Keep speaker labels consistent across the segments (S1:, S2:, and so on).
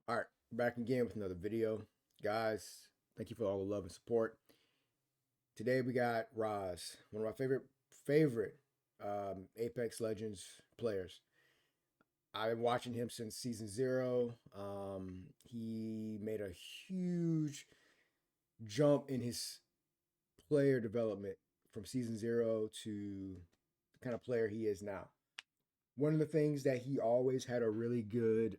S1: All right, back again with another video. Guys, thank you for all the love and support. Today we got Roz, one of my favorite Apex Legends players. I've been watching him since season 0. He made a huge jump in his player development from season 0 to the kind of player he is now. One of the things that he always had a really good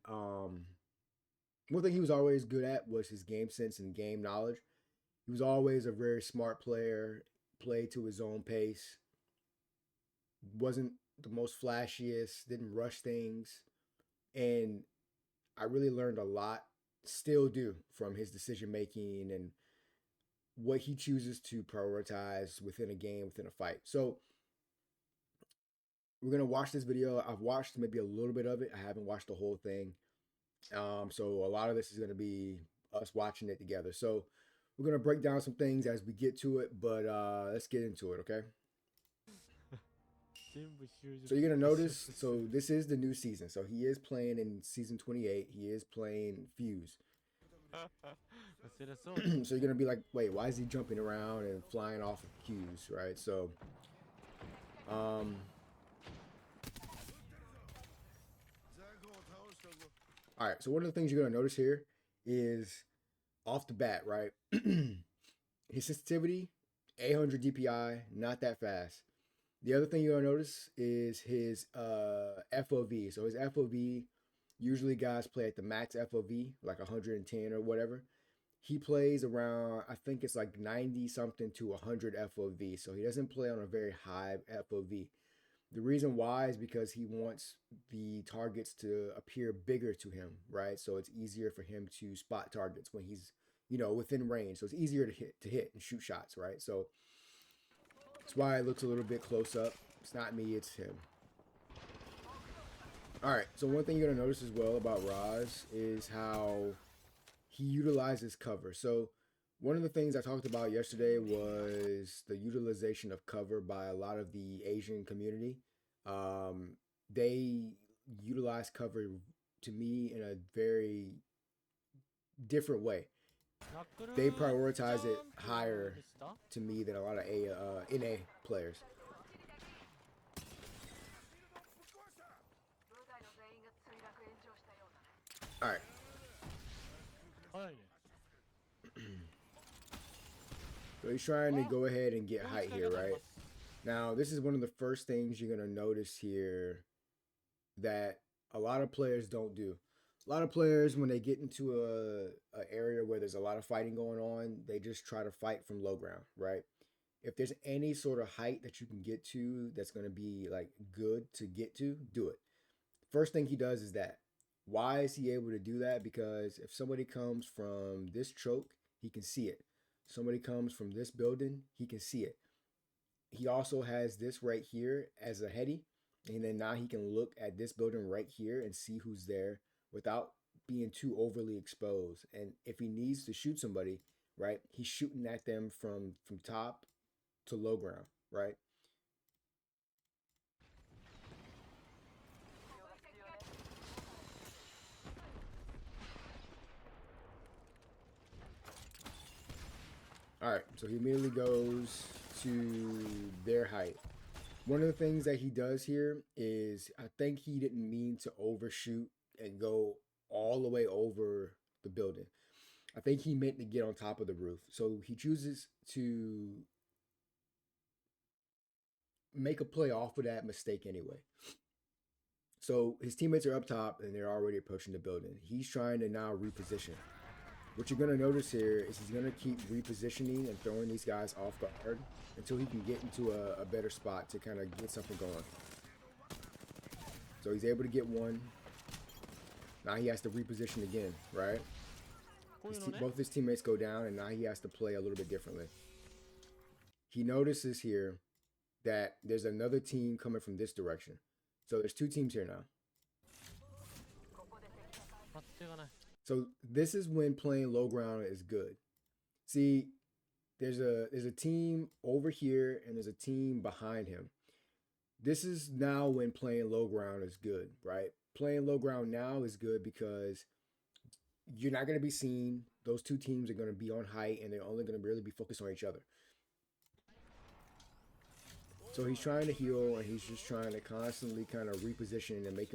S1: one thing he was always good at was his game sense and game knowledge. He was always a very smart player, played to his own pace, wasn't the most flashiest, didn't rush things. And I really learned a lot, still do, from his decision making and what he chooses to prioritize within a game, within a fight. So we're gonna watch this video. I've watched maybe a little bit of it. I haven't watched the whole thing. So a lot of this is gonna be us watching it together. So we're gonna break down some things as we get to it, but let's get into it, okay? So you're gonna notice. So this is the new season. So he is playing in season 28. He is playing Fuse. So you're gonna be like, wait, why is he jumping around and flying off of cues, right? So, um, all right. So one of the things you're gonna notice here is off the bat, right? His sensitivity, 800 DPI, not that fast. The other thing you're gonna notice is his FOV. So his FOV, usually guys play at the max FOV, like 110 or whatever. He plays around, I think it's like 90 something to 100 FOV. So he doesn't play on a very high FOV. The reason why is because he wants the targets to appear bigger to him, right? So it's easier for him to spot targets when he's, within range. So it's easier to hit and shoot shots, right? So that's why it looks a little bit close up. It's not me, it's him. All right, so one thing you're gonna notice as well about Roz is how he utilizes cover. So one of the things I talked about yesterday was the utilization of cover by a lot of the Asian community. They utilize cover to me in a very different way. They prioritize it higher to me than a lot of NA players. All right. So he's trying to go ahead and get height here, right? Now, this is one of the first things you're going to notice here that a lot of players don't do. A lot of players, when they get into a area where there's a lot of fighting going on, they just try to fight from low ground, right? If there's any sort of height that you can get to that's going to be like good to get to, do it. First thing he does is that. Why is he able to do that? Because if somebody comes from this choke, he can see it. Somebody comes from this building, he can see it. He also has this right here as a heady, and then now he can look at this building right here and see who's there without being too overly exposed. And if he needs to shoot somebody, right, he's shooting at them from top to low ground, right? All right, so he immediately goes to their height. One of the things that he does here is I think he didn't mean to overshoot and go all the way over the building. I think he meant to get on top of the roof. So he chooses to make a play off of that mistake anyway. So his teammates are up top and they're already approaching the building. He's trying to now reposition. What you're going to notice here is he's going to keep repositioning and throwing these guys off guard until he can get into a better spot to kind of get something going. So he's able to get one. Now he has to reposition again, right? Both his teammates go down, and now he has to play a little bit differently. He notices here that there's another team coming from this direction. So there's two teams here now. So this is when playing low ground is good. See, there's a team over here and there's a team behind him. This is now when playing low ground is good, right? Playing low ground now is good because you're not going to be seen. Those two teams are going to be on height, and they're only going to really be focused on each other. So he's trying to heal, and he's just trying to constantly kind of reposition and make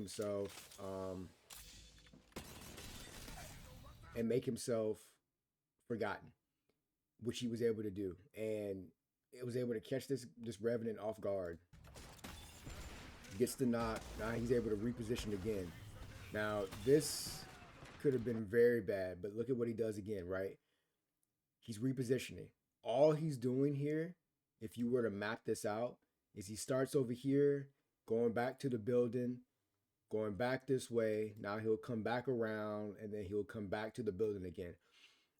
S1: himself forgotten, which he was able to do, and it was able to catch this Revenant off guard. Gets the knock. Now he's able to reposition again. Now this could have been very bad, but look at what he does again, right? He's repositioning. All he's doing here, if you were to map this out, is he starts over here, going back to the building, going back this way. Now he'll come back around, and then he'll come back to the building again.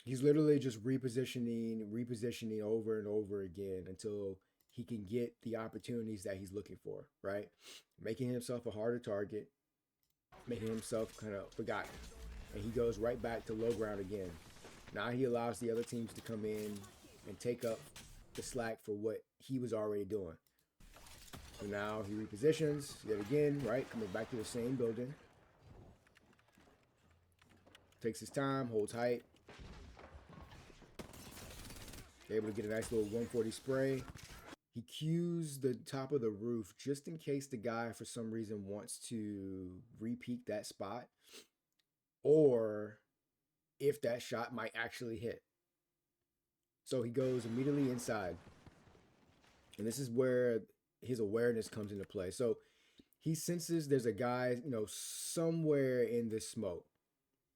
S1: He's literally just repositioning over and over again until he can get the opportunities that he's looking for, right? Making himself a harder target, making himself kind of forgotten. And he goes right back to low ground again. Now he allows the other teams to come in and take up the slack for what he was already doing. So now he repositions yet again, right? Coming back to the same building. Takes his time, holds height. Able to get a nice little 140 spray. He cues the top of the roof just in case the guy for some reason wants to re-peek that spot, or if that shot might actually hit. So he goes immediately inside. And this is where his awareness comes into play. So he senses there's a guy, somewhere in this smoke.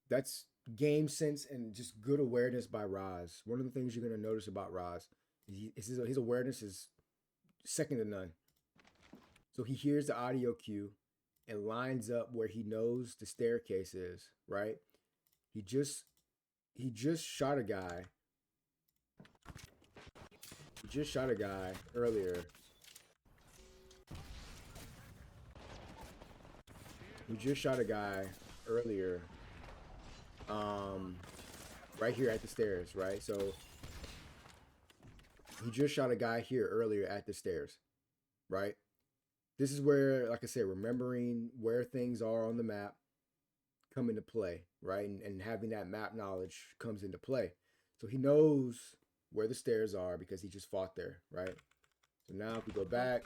S1: That's game sense and just good awareness by Roz. One of the things you're going to notice about Roz is his awareness is second to none. So he hears the audio cue and lines up where he knows the staircase is, right? He just shot a guy. He just shot a guy earlier. Right here at the stairs, right? So he just shot a guy here earlier at the stairs, right? This is where, like I said, remembering where things are on the map come into play, right? And having that map knowledge comes into play. So he knows where the stairs are because he just fought there, right? So now if we go back,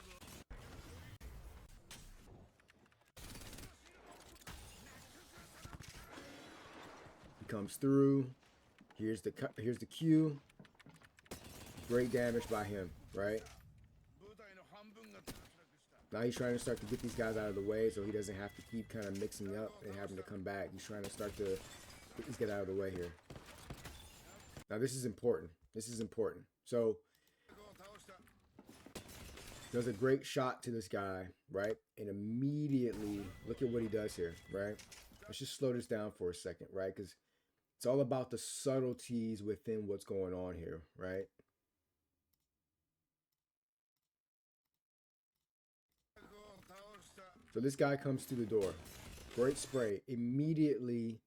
S1: he comes through. Here's the cue. Great damage by him, right? Now he's trying to start to get these guys out of the way so he doesn't have to keep kind of mixing up and having to come back. He's trying to start to get these guys out of the way here. Now this is important. So does a great shot to this guy, right? And immediately, look at what he does here, right? Let's just slow this down for a second, right? Because it's all about the subtleties within what's going on here, right? So this guy comes to the door. Great spray. Immediately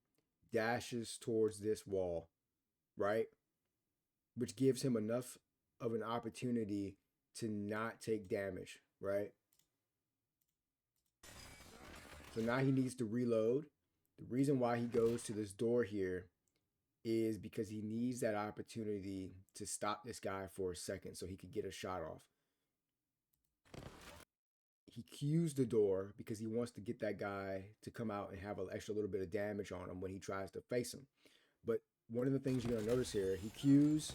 S1: dashes towards this wall, right? Which gives him enough of an opportunity to not take damage, right? So now he needs to reload. The reason why he goes to this door here is because he needs that opportunity to stop this guy for a second so he could get a shot off. He cues the door because he wants to get that guy to come out and have an extra little bit of damage on him when he tries to face him. But one of the things you're going to notice here, he cues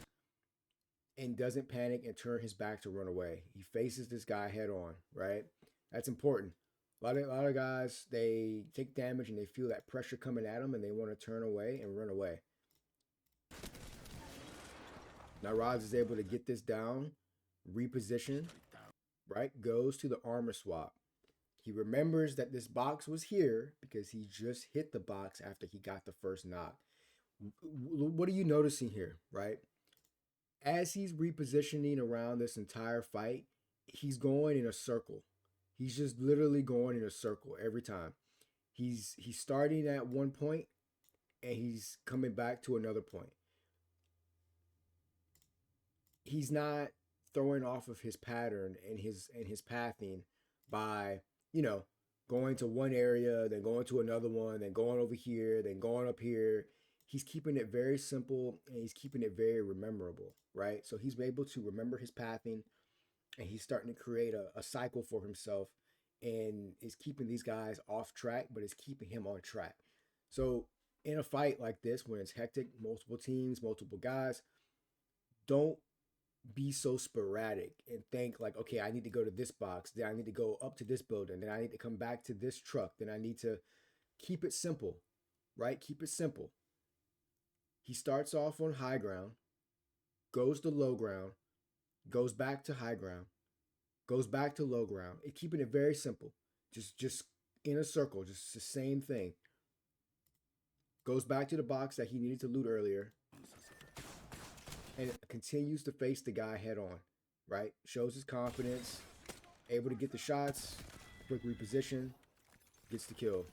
S1: and doesn't panic and turn his back to run away. He faces this guy head on, right? That's important. A lot of guys, they take damage and they feel that pressure coming at them and they want to turn away and run away. Now Roz is able to get this down, reposition, right? Goes to the armor swap. He remembers that this box was here because he just hit the box after he got the first knock. What are you noticing here, right? As he's repositioning around this entire fight, he's going in a circle. He's just literally going in a circle every time. He's starting at one point and he's coming back to another point. He's not throwing off of his pattern and his pathing by, going to one area, then going to another one, then going over here, then going up here. he's keeping it very simple and he's keeping it very rememberable, right? So he's able to remember his pathing and he's starting to create a cycle for himself and is keeping these guys off track, but is keeping him on track. So in a fight like this, when it's hectic, multiple teams, multiple guys, don't be so sporadic and think like, okay, I need to go to this box, then I need to go up to this building, then I need to come back to this truck, then I need to keep it simple, right? Keep it simple. He starts off on high ground, goes to low ground, goes back to high ground, goes back to low ground. And keeping it very simple. Just in a circle, just the same thing. Goes back to the box that he needed to loot earlier. And continues to face the guy head on, right? Shows his confidence, able to get the shots, quick reposition, gets the kill.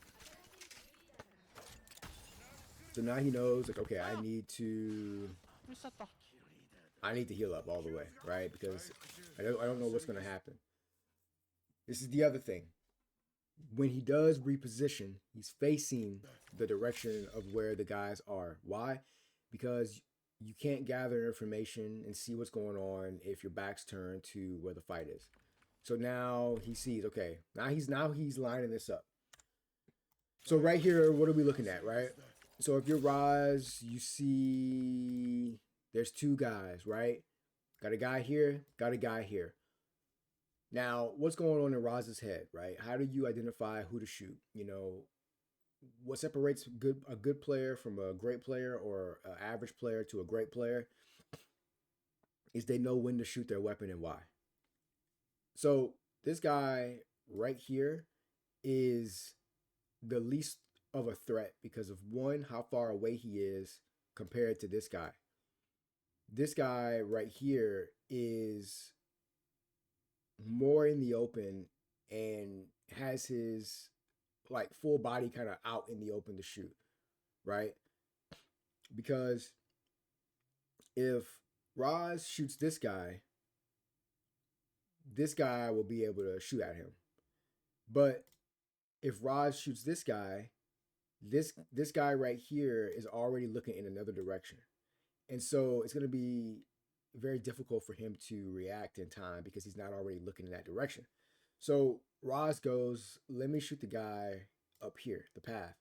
S1: So now he knows, like, okay, I need to heal up all the way, right? Because I don't know what's going to happen. This is the other thing. When he does reposition, he's facing the direction of where the guys are. Why? Because you can't gather information and see what's going on if your back's turned to where the fight is. So now he sees, okay, now he's lining this up. So right here, what are we looking at, right? So if you're Roz, you see there's two guys, right? Got a guy here, got a guy here. Now, what's going on in Roz's head, right? How do you identify who to shoot? You know, what separates a good player from a great player or an average player to a great player is they know when to shoot their weapon and why. So this guy right here is the least of a threat because of one, how far away he is compared to this guy. This guy right here is more in the open and has his like full body kind of out in the open to shoot, right? Because if Roz shoots this guy will be able to shoot at him. But if Roz shoots this guy right here is already looking in another direction. And so it's going to be very difficult for him to react in time because he's not already looking in that direction. So Roz goes, let me shoot the guy up here, the path.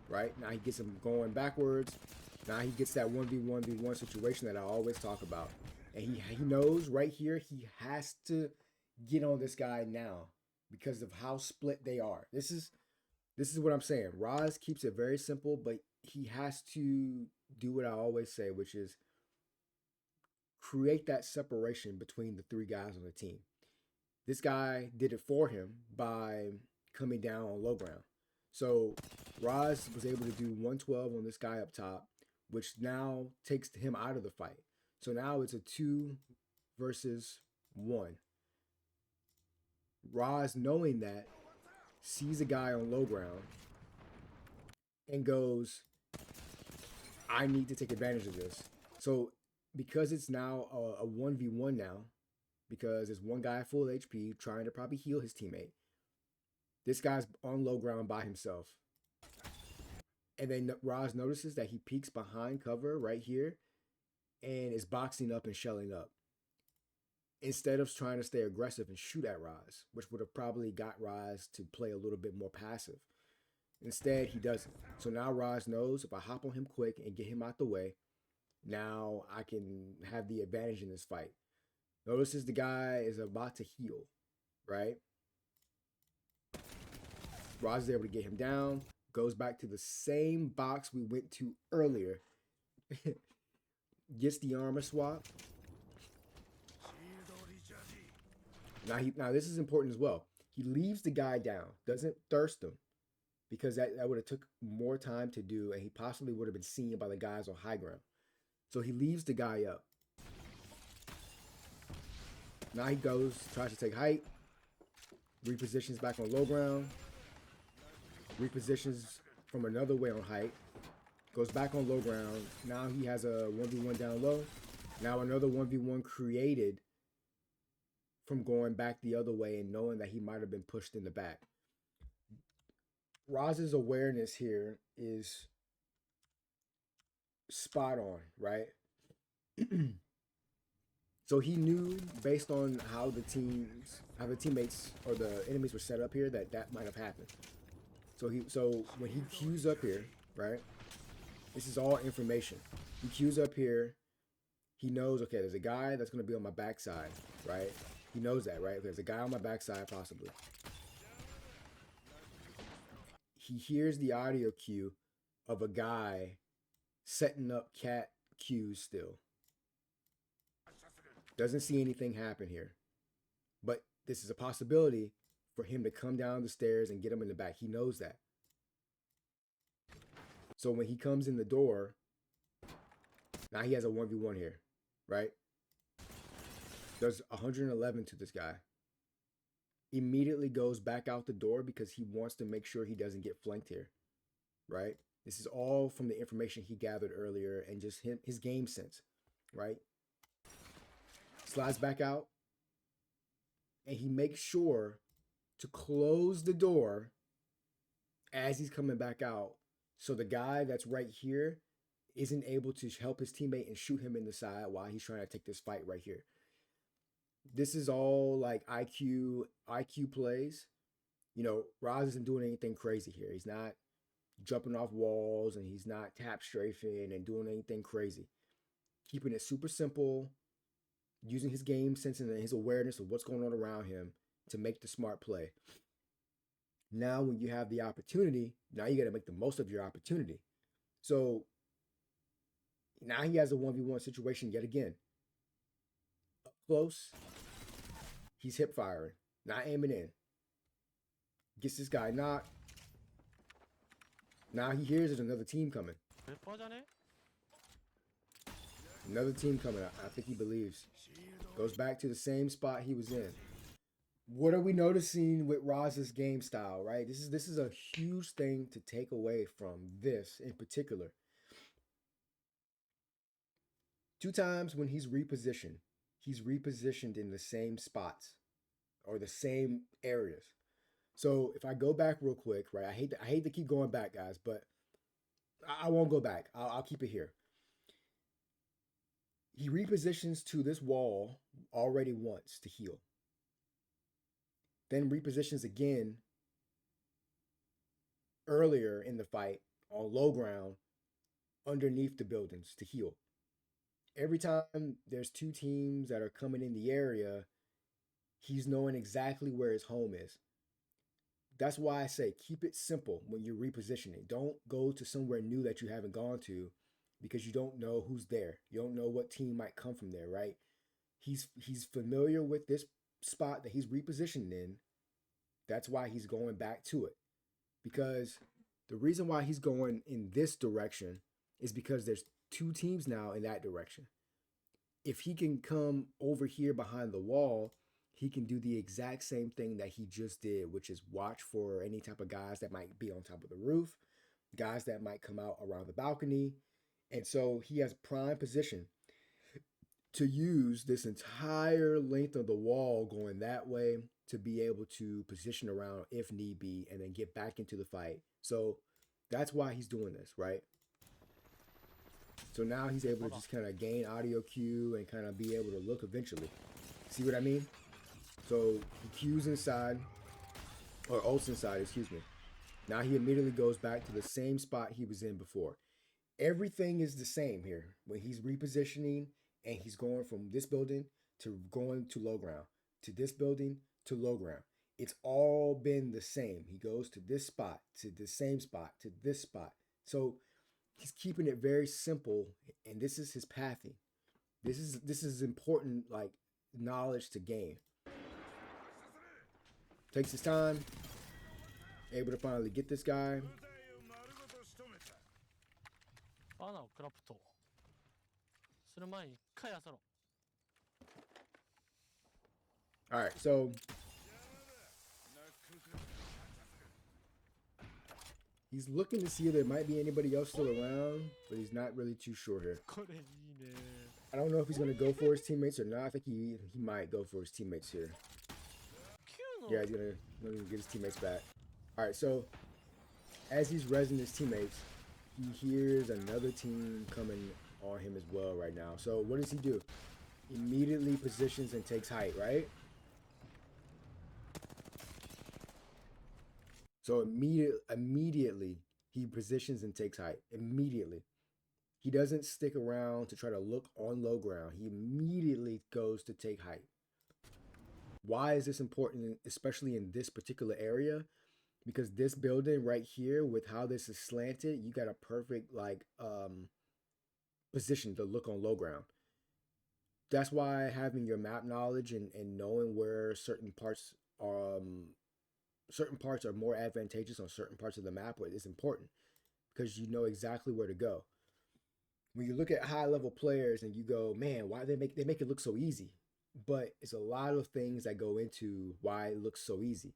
S1: Right? Now he gets him going backwards. Now he gets that 1v1v1 situation that I always talk about. And he knows right here he has to get on this guy now because of how split they are. This is what I'm saying. Roz keeps it very simple, but he has to do what I always say, which is create that separation between the three guys on the team. This guy did it for him by coming down on low ground. So Roz was able to do 112 on this guy up top, which now takes him out of the fight. So now it's a 2 versus 1. Roz, knowing that, sees a guy on low ground and goes, I need to take advantage of this. So because it's now a 1v1 now, because there's one guy full HP trying to probably heal his teammate, this guy's on low ground by himself. And then Roz notices that he peeks behind cover right here and is boxing up and shelling up, instead of trying to stay aggressive and shoot at Roz, which would have probably got Roz to play a little bit more passive. Instead, he doesn't. So now Roz knows if I hop on him quick and get him out the way, now I can have the advantage in this fight. Notices the guy is about to heal, right? Roz is able to get him down, goes back to the same box we went to earlier, gets the armor swap. Now this is important as well. He leaves the guy down, doesn't thirst him, because that would have took more time to do, and he possibly would have been seen by the guys on high ground. So he leaves the guy up. Now he goes, tries to take height, repositions back on low ground, repositions from another way on height, goes back on low ground. Now he has a 1v1 down low. Now another 1v1 created from going back the other way and knowing that he might have been pushed in the back. Roz's awareness here is spot on, right? So he knew based on how the teammates or the enemies were set up here that might have happened. So when he queues up here, right? This is all information. He queues up here. He knows, okay, there's a guy that's going to be on my backside, right? He knows that, right? There's a guy on my backside, possibly. He hears the audio cue of a guy setting up cat cues still. Doesn't see anything happen here. But this is a possibility for him to come down the stairs and get him in the back. He knows that. So when he comes in the door, now he has a 1v1 here, right? Does 111 to this guy. Immediately goes back out the door because he wants to make sure he doesn't get flanked here, right? This is all from the information he gathered earlier and just his game sense, right? Slides back out, and he makes sure to close the door as he's coming back out, so the guy that's right here isn't able to help his teammate and shoot him in the side while he's trying to take this fight right here. This is all like IQ plays. You know, Roz isn't doing anything crazy here. He's not jumping off walls and he's not tap strafing and doing anything crazy. Keeping it super simple, using his game sense and his awareness of what's going on around him to make the smart play. Now, when you have the opportunity, now you got to make the most of your opportunity. So now he has a 1v1 situation yet again. Up close, he's hip firing, not aiming in. Gets this guy knocked. Now he hears there's another team coming. Another team coming. I think he believes. Goes back to the same spot he was in. What are we noticing with Roz's game style, right? This is a huge thing to take away from this in particular. 2 times when he's repositioned in the same spots or the same areas. So if I go back real quick, right? I hate to keep going back, guys, but I won't go back. I'll keep it here. He repositions to this wall already once to heal. Then repositions again earlier in the fight on low ground underneath the buildings to heal. Every time there's 2 teams that are coming in the area, he's knowing exactly where his home is. That's why I say keep it simple when you're repositioning. Don't go to somewhere new that you haven't gone to because you don't know who's there. You don't know what team might come from there, right? He's familiar with this spot that he's repositioned in. That's why he's going back to it. Because the reason why he's going in this direction is because there's 2 teams now in that direction. If he can come over here behind the wall, he can do the exact same thing that he just did, which is watch for any type of guys that might be on top of the roof, guys that might come out around the balcony. And so he has prime position to use this entire length of the wall going that way to be able to position around if need be and then get back into the fight. So that's why he's doing this, right? So now he's able to just kind of gain audio cue and kind of be able to look eventually. See what I mean? So he cues inside, or ults inside, excuse me. Now he immediately goes back to the same spot he was in before. Everything is the same here when he's repositioning and he's going from this building to going to low ground, to this building to low ground. It's all been the same. He goes to this spot, to the same spot, to this spot. So he's keeping it very simple, and this is his pathing. This is important, like, knowledge to gain. Takes his time, able to finally get this guy. All right, so he's looking to see if there might be anybody else still around, but he's not really too sure here. I don't know if he's going to go for his teammates or not. I think he might go for his teammates here. Yeah, he's going to get his teammates back. All right, so as he's rezzing his teammates, he hears another team coming on him as well right now. So what does he do? Immediately positions and takes height, right? So immediately he positions and takes height. Immediately. He doesn't stick around to try to look on low ground. He immediately goes to take height. Why is this important, especially in this particular area? Because this building right here, with how this is slanted, you got a perfect position to look on low ground. That's why having your map knowledge and knowing where certain parts are more advantageous on certain parts of the map is important, because you know exactly where to go. When you look at high level players and you go, man, why they make it look so easy? But it's a lot of things that go into why it looks so easy.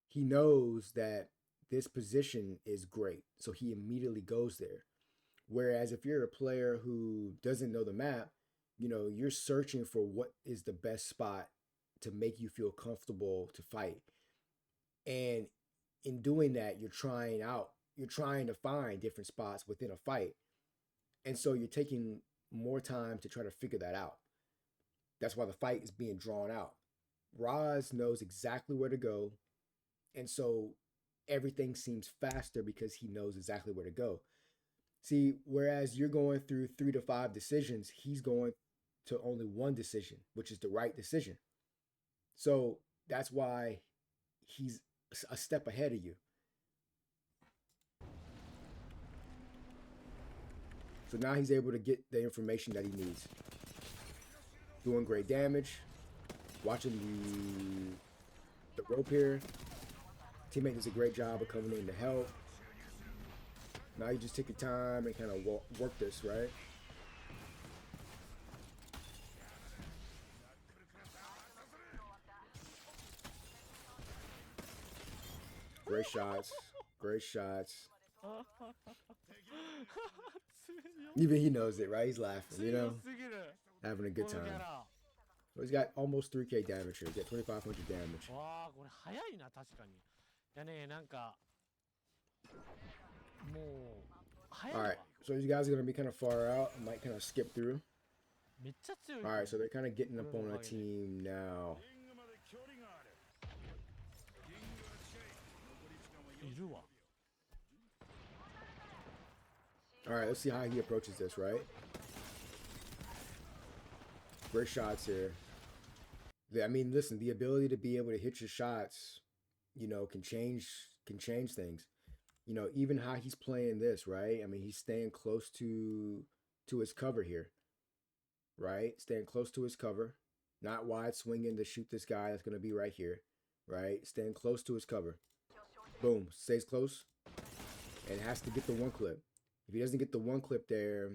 S1: He knows that this position is great, so he immediately goes there. Whereas if you're a player who doesn't know the map, you're searching for what is the best spot to make you feel comfortable to fight. And in doing that, you're trying to find different spots within a fight. And so you're taking more time to try to figure that out. That's why the fight is being drawn out. Roz knows exactly where to go. And so everything seems faster because he knows exactly where to go. See, whereas you're going through 3 to 5 decisions, he's going to only one decision, which is the right decision. So that's why he's a step ahead of you. So now he's able to get the information that he needs. Doing great damage. Watching the rope here. Teammate does a great job of coming in to help. Now you just take your time and kind of work this, right? Great shots. Great shots. Even he knows it, right? He's laughing, having a good time. So he's got almost 3k damage here. He's got 2500 damage. Alright, so these guys are going to be kind of far out. I might kind of skip through. Alright, so they're kind of getting up on our team now. Alright, let's see how he approaches this, right? Great shots here. I mean, listen, the ability to be able to hit your shots, can change things. Even how he's playing this, right? I mean, he's staying close to his cover here, right? Staying close to his cover, not wide swinging to shoot this guy that's going to be right here, right? Staying close to his cover. Boom, stays close and has to get the one clip. If he doesn't get the one clip there,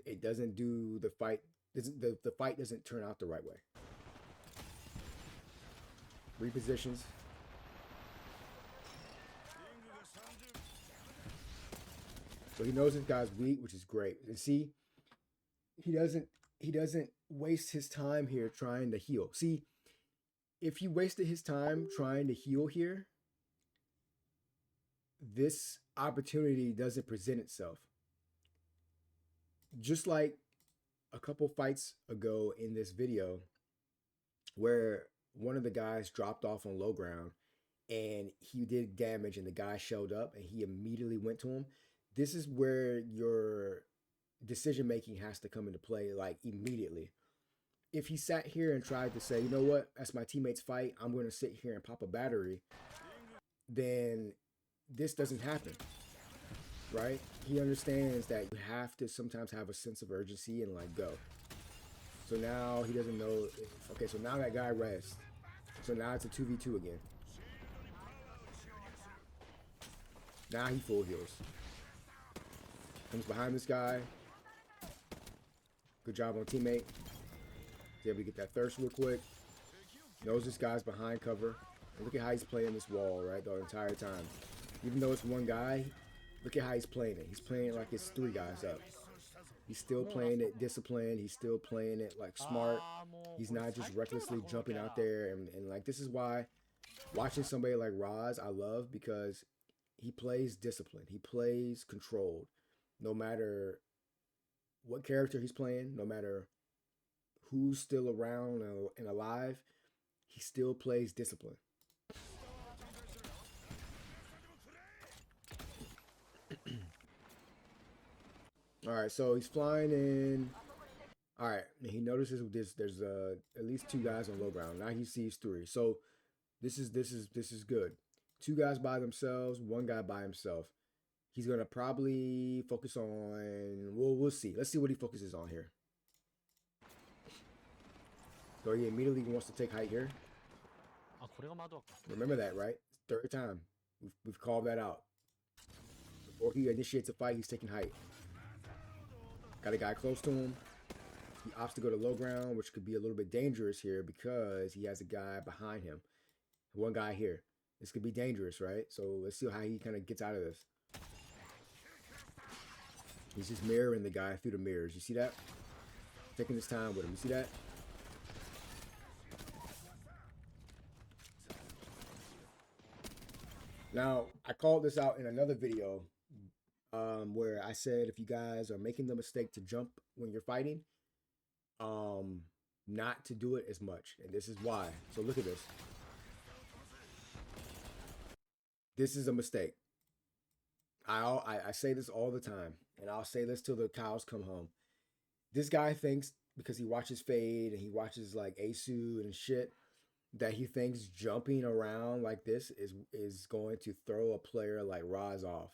S1: it doesn't do the fight. The fight doesn't turn out the right way. Repositions. So he knows this guy's weak, which is great. And see, he doesn't waste his time here trying to heal. See, if he wasted his time trying to heal here, this opportunity doesn't present itself. Just like a couple fights ago in this video, where one of the guys dropped off on low ground and he did damage and the guy showed up and he immediately went to him. This is where your decision making has to come into play, like immediately. If he sat here and tried to say, you know what, that's my teammate's fight, I'm going to sit here and pop a battery, then this doesn't happen, right? He understands that you have to sometimes have a sense of urgency and like go. So now he doesn't know. Okay, so now that guy rests. So now it's a 2v2 again. Now he full heals. Comes behind this guy. Good job on teammate. He's able to get that thirst real quick. Knows this guy's behind cover. And look at how he's playing this wall, right, the entire time. Even though it's one guy, look at how he's playing it. He's playing it like it's 3 guys up. He's still playing it disciplined. He's still playing it like smart. He's not just recklessly jumping out there. And like, this is why watching somebody like Roz, I love, because he plays disciplined. He plays controlled. No matter what character he's playing, no matter who's still around and alive, he still plays discipline. All right, so he's flying in. All right, he notices there's at least two guys on low ground. Now he sees three. So this is good. Two guys by themselves, one guy by himself. He's gonna probably focus on. Well, we'll see. Let's see what he focuses on here. So he immediately wants to take height here. Remember that, right? Third time. We've called that out. Before he initiates a fight, he's taking height. Got a guy close to him. He opts to go to low ground, which could be a little bit dangerous here because he has a guy behind him. One guy here. This could be dangerous, right? So let's see how he kind of gets out of this. He's just mirroring the guy through the mirrors. You see that? Taking his time with him. You see that? Now, I called this out in another video where I said if you guys are making the mistake to jump when you're fighting, not to do it as much. And this is why. So look at this. This is a mistake. I say this all the time, and I'll say this till the cows come home. This guy thinks because he watches Fade and he watches like Asu and shit that he thinks jumping around like this is going to throw a player like Roz off.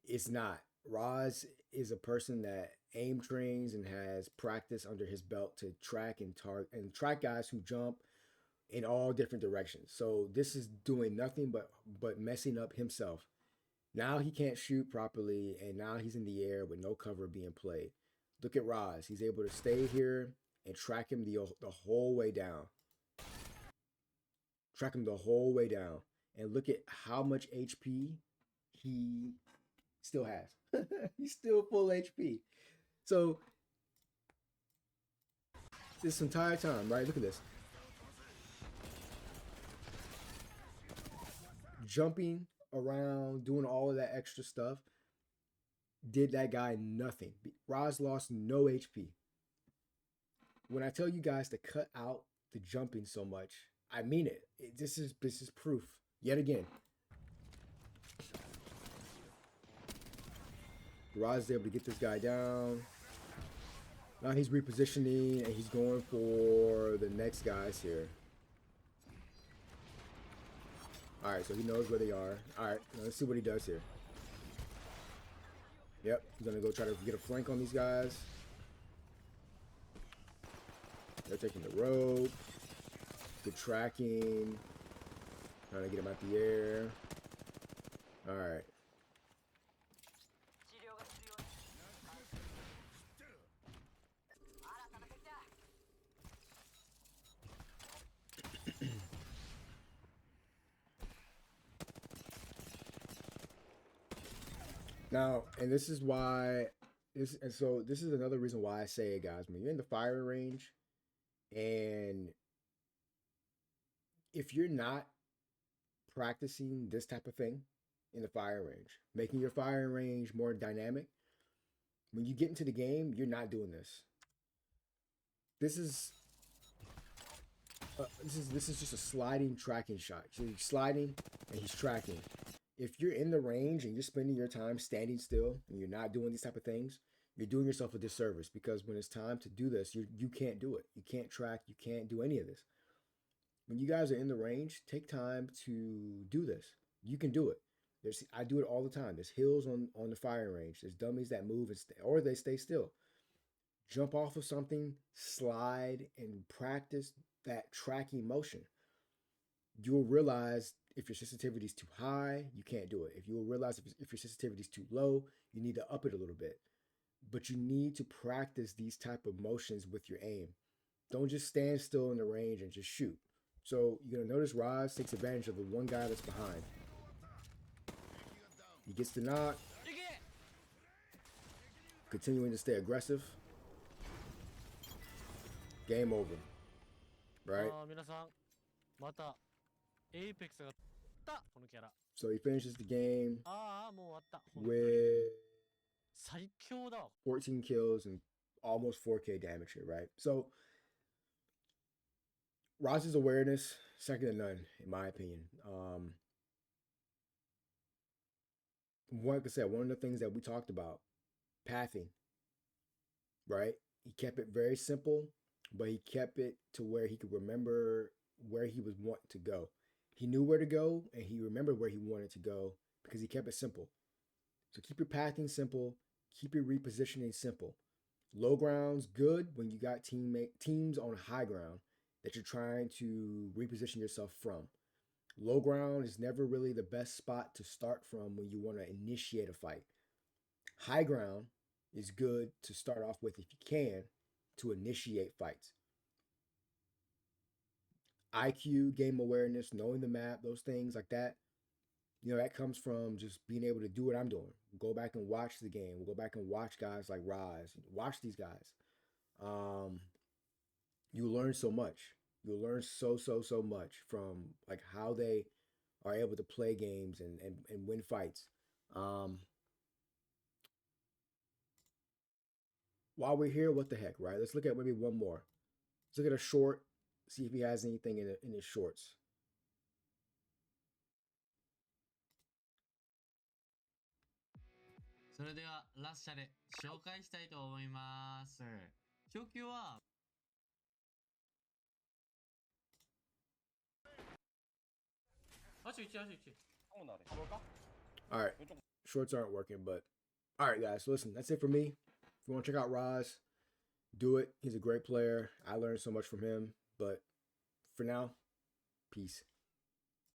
S1: It's not. Roz is a person that aim trains and has practice under his belt to track and track guys who jump in all different directions. So this is doing nothing but messing up himself. Now he can't shoot properly, and now he's in the air with no cover being played. Look at Roz. He's able to stay here and track him the whole way down. Track him the whole way down. And look at how much HP he still has. He's still full HP. So this entire time, right? Look at this. Jumping around, doing all of that extra stuff, did that guy nothing. Roz lost no HP. When I tell you guys to cut out the jumping so much, I mean it. This is proof. Yet again. Roz is able to get this guy down. Now he's repositioning and he's going for the next guys here. Alright, so he knows where they are. Alright, let's see what he does here. Yep, he's gonna go try to get a flank on these guys. They're taking the rope. Good tracking. Trying to get him out the air. Alright. Now, and this is why, this is another reason why I say it, guys. When you're in the firing range, and if you're not practicing this type of thing in the firing range, making your firing range more dynamic, when you get into the game, you're not doing this. This is just a sliding tracking shot. So he's sliding and he's tracking. If you're in the range and you're spending your time standing still and you're not doing these type of things, you're doing yourself a disservice, because when it's time to do this, you can't do it. You can't track. You can't do any of this. When you guys are in the range, take time to do this. You can do it. I do it all the time. There's hills on the firing range. There's dummies that move or they stay still. Jump off of something, slide, and practice that tracking motion. You'll realize if your sensitivity is too high, you can't do it. You'll realize if your sensitivity is too low, you need to up it a little bit. But you need to practice these type of motions with your aim. Don't just stand still in the range and just shoot. So you're going to notice Roz takes advantage of the one guy that's behind. He gets the knock. Continuing to stay aggressive. Game over. Right? So he finishes the game. with 14 kills and almost 4K damage here, right? So Roz's awareness, second to none, in my opinion. Like I said, one of the things that we talked about, pathing, right? He kept it very simple, but he kept it to where he could remember where he was wanting to go. He knew where to go and he remembered where he wanted to go because he kept it simple. So keep your pathing simple, keep your repositioning simple. Low ground's good when you got teams on high ground that you're trying to reposition yourself from. Low ground is never really the best spot to start from when you want to initiate a fight. High ground is good to start off with if you can to initiate fights. IQ, game awareness, knowing the map, those things like that, that comes from just being able to do what I'm doing. Go back and watch the game. We'll go back and watch guys like Rise. Watch these guys. You learn so much. You'll learn so much from like how they are able to play games and win fights. While we're here, what the heck, right? Let's look at maybe one more. Let's look at a short, see if he has anything in his shorts. All right, shorts aren't working, but all right, guys. So listen, that's it for me. If you want to check out Roz, do it. He's a great player. I learned so much from him. But for now, peace.